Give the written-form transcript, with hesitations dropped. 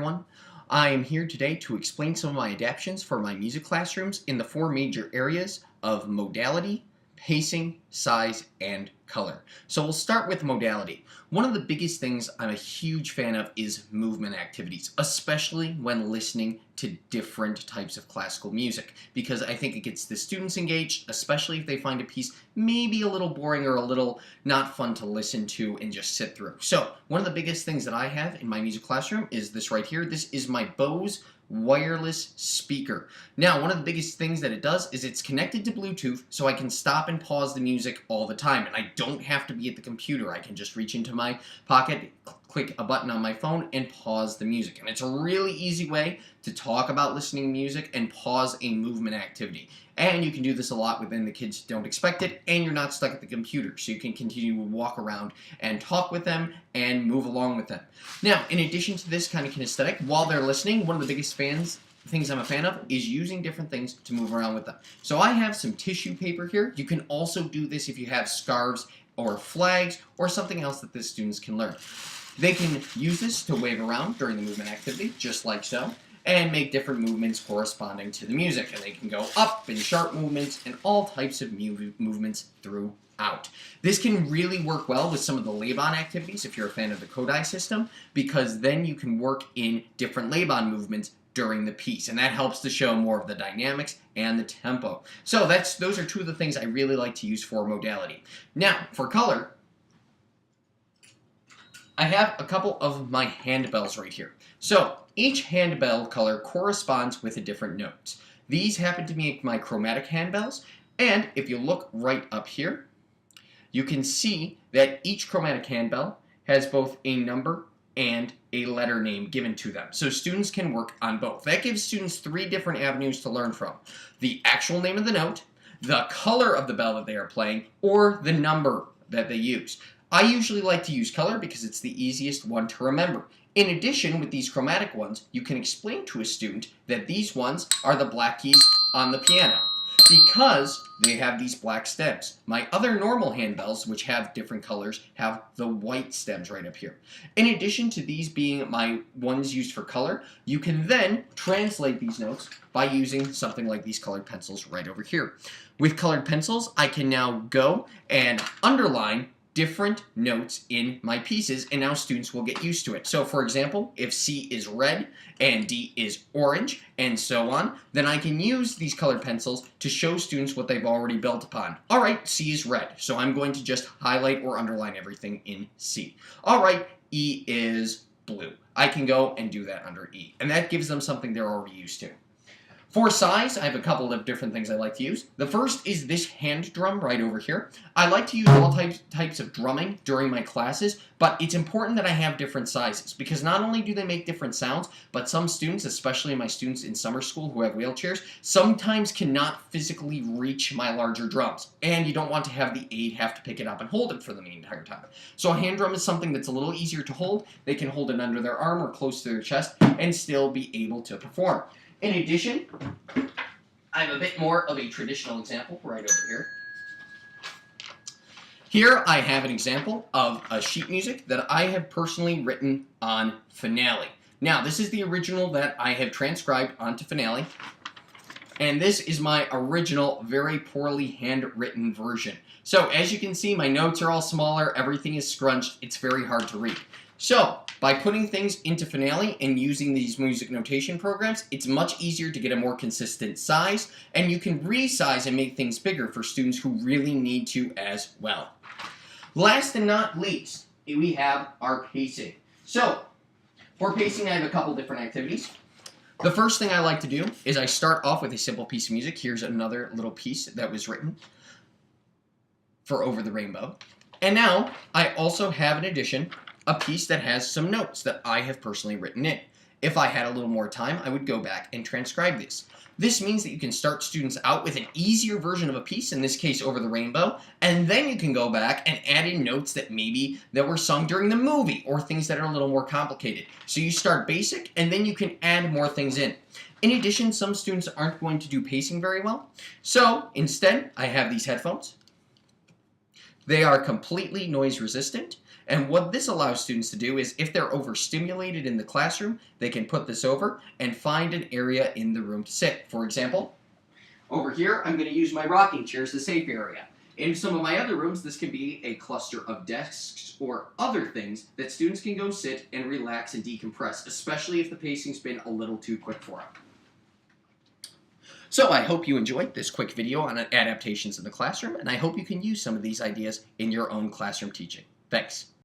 Everyone. I am here today to explain some of my adaptations for my music classrooms in the four major areas of modality, pacing, size, and color. So we'll start with modality. One of the biggest things I'm a huge fan of is movement activities, especially when listening to different types of classical music, because I think it gets the students engaged, especially if they find a piece maybe a little boring or a little not fun to listen to and just sit through. So one of the biggest things that I have in my music classroom is this right here. This is my Bose wireless speaker. Now, one of the biggest things that it does is it's connected to Bluetooth, so I can stop and pause the music all the time, and I don't have to be at the computer. I can just reach into my pocket, click a button on my phone, and pause the music. And it's a really easy way to talk about listening to music and pause a movement activity. And you can do this a lot within the kids don't expect it, and you're not stuck at the computer, so you can continue to walk around and talk with them and move along with them. Now, in addition to this kind of kinesthetic, while they're listening, one of the biggest things I'm a fan of is using different things to move around with them. So I have some tissue paper here. You can also do this if you have scarves or flags or something else that the students can learn. They can use this to wave around during the movement activity, just like so, and make different movements corresponding to the music. And they can go up in sharp movements and all types of movements throughout. This can really work well with some of the lay-on activities if you're a fan of the Kodai system, because then you can work in different lay-on movements during the piece, and that helps to show more of the dynamics and the tempo. So those are two of the things I really like to use for modality. Now, for color, I have a couple of my handbells right here. So each handbell color corresponds with a different note. These happen to be my chromatic handbells, and if you look right up here, you can see that each chromatic handbell has both a number and a letter name given to them. So students can work on both. That gives students three different avenues to learn from: the actual name of the note, the color of the bell that they are playing, or the number that they use. I usually like to use color because it's the easiest one to remember. In addition, with these chromatic ones, you can explain to a student that these ones are the black keys on the piano because they have these black stems. My other normal handbells, which have different colors, have the white stems right up here. In addition to these being my ones used for color, you can then translate these notes by using something like these colored pencils right over here. With colored pencils, I can now go and underline different notes in my pieces, and now students will get used to it. So for example, if C is red and D is orange and so on, then I can use these colored pencils to show students what they've already built upon. Alright, C is red, so I'm going to just highlight or underline everything in C. Alright, E is blue. I can go and do that under E, and that gives them something they're already used to. For size, I have a couple of different things I like to use. The first is this hand drum right over here. I like to use all types of drumming during my classes, but it's important that I have different sizes because not only do they make different sounds, but some students, especially my students in summer school who have wheelchairs, sometimes cannot physically reach my larger drums, and you don't want to have the aide have to pick it up and hold it for them the entire time. So a hand drum is something that's a little easier to hold. They can hold it under their arm or close to their chest and still be able to perform. In addition, I have a bit more of a traditional example right over here. Here I have an example of a sheet music that I have personally written on Finale. Now, this is the original that I have transcribed onto Finale, and this is my original, very poorly handwritten version. So, as you can see, my notes are all smaller, everything is scrunched, it's very hard to read. So, by putting things into Finale and using these music notation programs, it's much easier to get a more consistent size, and you can resize and make things bigger for students who really need to as well. Last and not least, we have our pacing. So, for pacing, I have a couple different activities. The first thing I like to do is I start off with a simple piece of music. Here's another little piece that was written for Over the Rainbow. And now, I also have an addition, a piece that has some notes that I have personally written in. If I had a little more time, I would go back and transcribe this. This means that you can start students out with an easier version of a piece, in this case Over the Rainbow, and then you can go back and add in notes that were sung during the movie, or things that are a little more complicated. So you start basic, and then you can add more things in. In addition, some students aren't going to do pacing very well, so instead I have these headphones. They are completely noise resistant, and what this allows students to do is if they're overstimulated in the classroom, they can put this over and find an area in the room to sit. For example, over here, I'm going to use my rocking chair as the safe area. In some of my other rooms, this can be a cluster of desks or other things that students can go sit and relax and decompress, especially if the pacing's been a little too quick for them. So I hope you enjoyed this quick video on adaptations in the classroom, and I hope you can use some of these ideas in your own classroom teaching. Thanks.